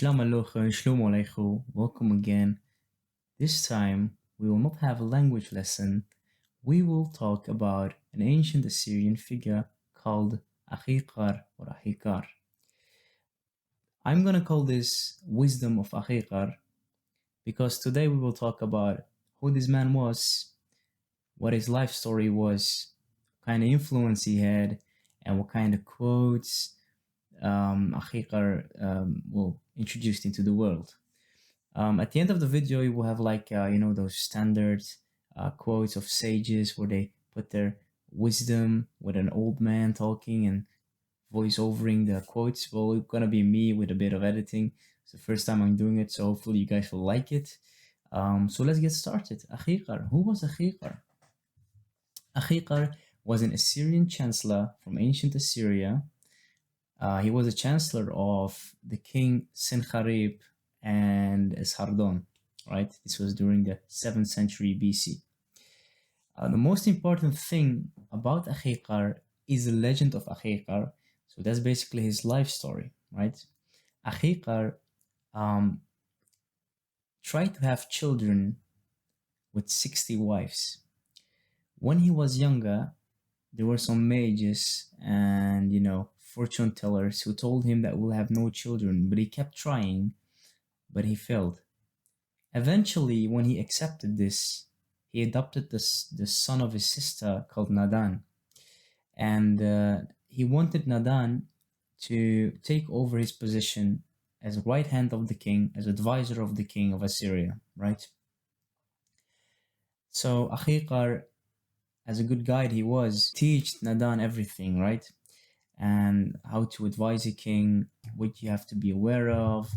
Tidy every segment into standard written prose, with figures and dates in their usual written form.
Shlama Shlomo Alechu. Welcome again. This time we will not have a language lesson. We will talk about an ancient Assyrian figure called Ahiqar or Ahiqar. I'm gonna call this Wisdom of Ahiqar because today we will talk about who this man was, what his life story was, what kind of influence he had, and what kind of quotes Ahiqar will introduce into the world. At the end of the video, you will have those standard quotes of sages where they put their wisdom with an old man talking and voice overing the quotes. Well, it's gonna be me with a bit of editing. It's the first time I'm doing it, so hopefully you guys will like it. So let's get started. Ahiqar. Who was Ahiqar? Ahiqar was an Assyrian chancellor from ancient Assyria. He was a chancellor of the king Sennacherib and Esarhaddon, right? This was during the 7th century BC. The most important thing about Ahiqar is the legend of Ahiqar. So that's basically his life story, right? Ahiqar tried to have children with 60 wives. When he was younger, there were some mages and, fortune tellers who told him that we'll have no children, but he kept trying, but he failed. Eventually, when he accepted this, he adopted the son of his sister called Nadan. And he wanted Nadan to take over his position as right hand of the king, as advisor of the king of Assyria, right? So Ahiqar, as a good guide he was, teach Nadan everything, right? And how to advise a king, what you have to be aware of.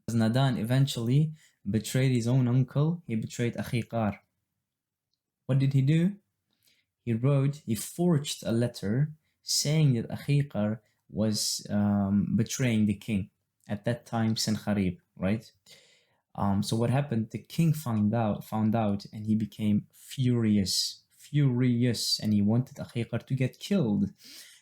As Nadan eventually betrayed his own uncle, he betrayed Ahiqar. What did he do? He forged a letter saying that Ahiqar was betraying the king. At that time, Sennacherib, right? So what happened? The king found out, and he became furious, and he wanted Ahiqar to get killed.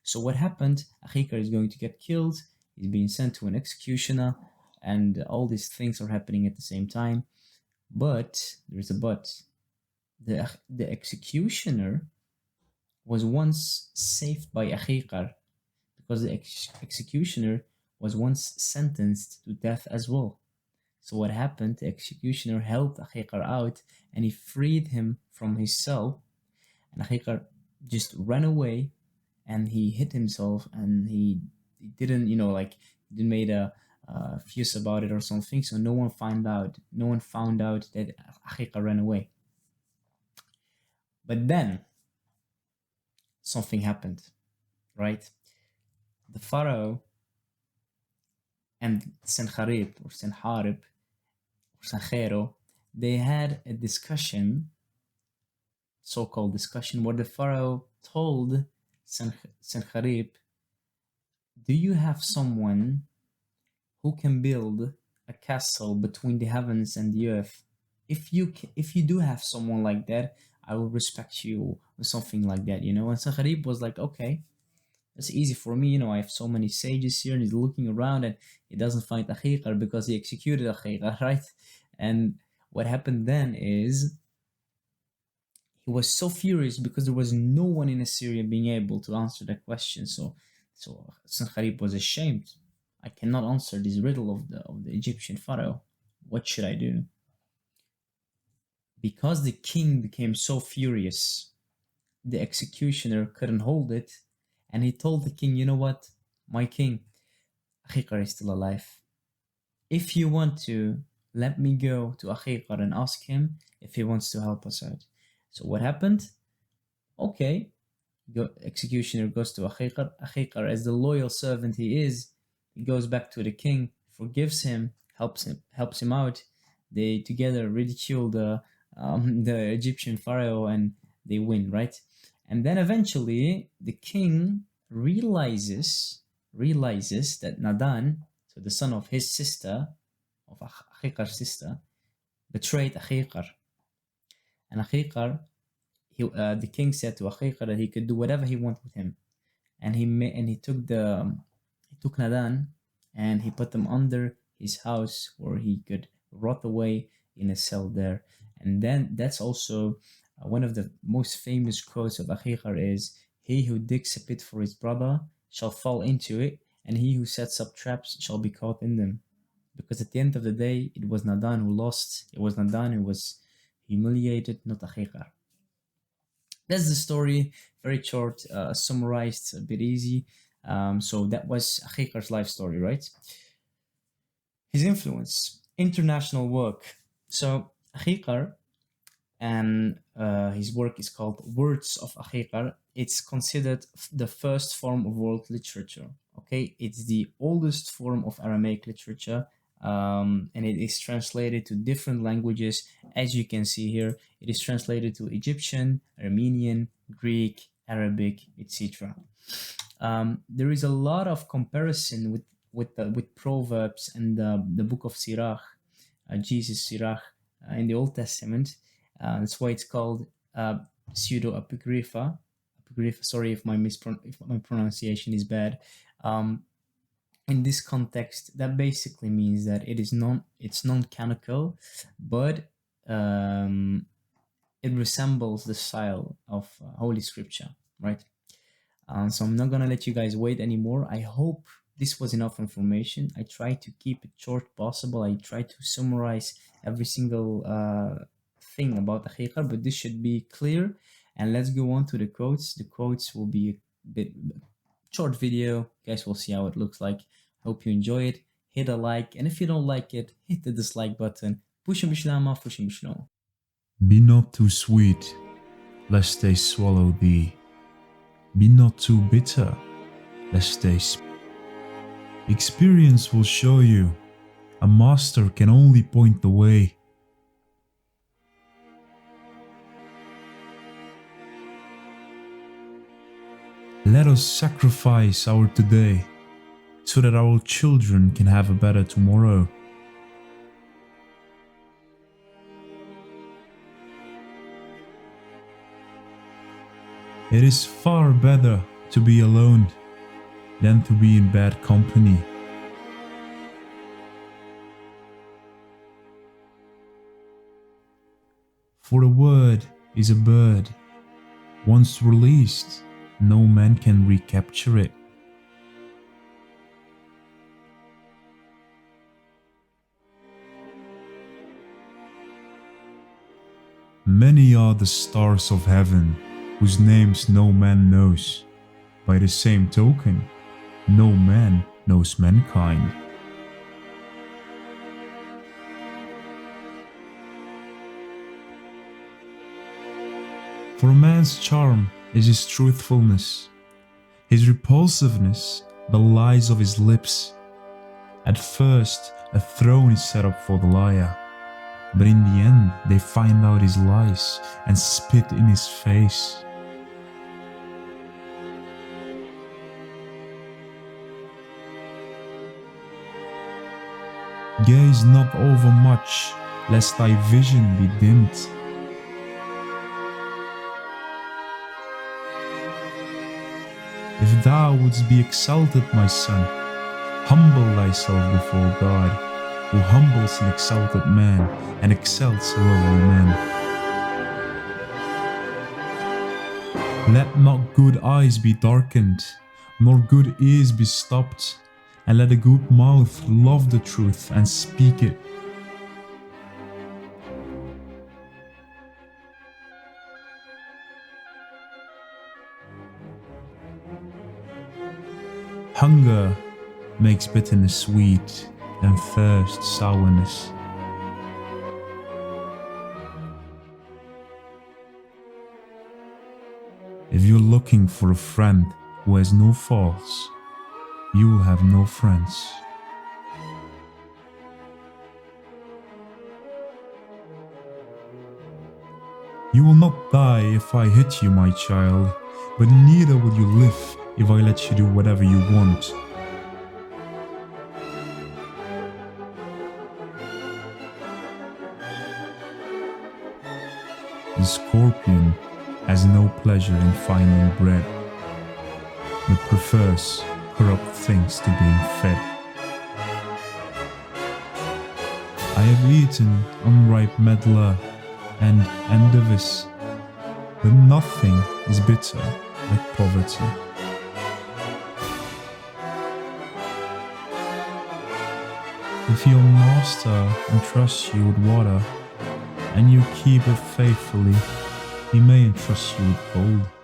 So what happened? Ahiqar is going to get killed. He's being sent to an executioner, and all these things are happening at the same time. But there's a but. The executioner was once saved by Ahiqar, because the executioner was once sentenced to death as well. So what happened? The executioner helped Ahiqar out, and he freed him from his cell. And Ahiqar just ran away, and he hit himself, and he didn't, didn't made a fuss about it or something. So no one found out that Ahiqar ran away. But then something happened, right? The pharaoh and Sennacherib or Sennacherib or Sanchero, they had a discussion, so-called discussion, where the pharaoh told Sennacherib, do you have someone who can build a castle between the heavens and the earth? If you do have someone like that, I will respect you, or something like that, And Sennacherib was like, okay, that's easy for me, I have so many sages here, and he's looking around and he doesn't find Ahiqar because he executed Ahiqar, right? And what happened then is he was so furious because there was no one in Assyria being able to answer that question. So Sennacherib was ashamed. I cannot answer this riddle of the Egyptian pharaoh. What should I do? Because the king became so furious, the executioner couldn't hold it, and he told the king, you know what, my king, Ahiqar is still alive. If you want to, let me go to Ahiqar and ask him if he wants to help us out. So what happened? Okay, executioner goes to Ahiqar. Ahiqar, as the loyal servant he is, he goes back to the king, forgives him, helps him out. They together ridicule the Egyptian pharaoh, and they win, right? And then eventually the king realizes that Nadan, so the son of his sister, of Ahiqar's sister, betrayed Ahiqar. And Ahiqar, the king said to Ahiqar that he could do whatever he wanted with him, and he took Nadan and he put them under his house where he could rot away in a cell there. And then that's also one of the most famous quotes of Ahiqar is, "He who digs a pit for his brother shall fall into it, and he who sets up traps shall be caught in them." Because at the end of the day, it was Nadan who lost, it was Nadan who was humiliated, not Ahiqar. That's the story, very short, summarized, a bit easy. So that was Ahiqar's life story, right? His influence, international work. So Ahiqar, and his work is called Words of Ahiqar. It's considered the first form of world literature. Okay, it's the oldest form of Aramaic literature, and it is translated to different languages. As you can see here, it is translated to Egyptian, Armenian, Greek, Arabic, etc. There is a lot of comparison with Proverbs and the book of Sirach, Jesus Sirach, in the Old Testament. That's why it's called pseudo apocrypha. Apocrypha. Sorry if if my pronunciation is bad. In this context, that basically means that it's non-canonical, but it resembles the style of Holy Scripture, right? So I'm not gonna let you guys wait anymore. I hope this was enough information. I try to keep it short possible. I try to summarize every single thing about Ahiqar, but this should be clear. And let's go on to the quotes. The quotes will be a bit short video. Guys, we'll see how it looks like. Hope you enjoy it. Hit a like, and if you don't like it, hit the dislike button. Pushim Shlama, pushim Shlomo. Be not too sweet, lest they swallow thee. Be not too bitter, lest they Experience will show you, a master can only point the way. Let us sacrifice our today, so that our children can have a better tomorrow. It is far better to be alone than to be in bad company. For a word is a bird. Once released, no man can recapture it. Many are the stars of heaven, whose names no man knows. By the same token, no man knows mankind. For a man's charm is his truthfulness, his repulsiveness the lies of his lips. At first, a throne is set up for the liar, but in the end they find out his lies and spit in his face. Gaze not over much, lest thy vision be dimmed. If thou wouldst be exalted, my son, humble thyself before God, who humbles an exalted man and exalts a lowly man. Let not good eyes be darkened, nor good ears be stopped, and let a good mouth love the truth and speak it. Hunger makes bitterness sweet, and thirst sourness. If you're looking for a friend who has no faults, you will have no friends. You will not die if I hit you, my child, but neither will you live if I let you do whatever you want. The scorpion has no pleasure in finding bread, but prefers corrupt things to being fed. I have eaten unripe medlar and endivis, but nothing is bitter like poverty. If your master entrusts you with water, and you keep it faithfully, he may entrust you with gold.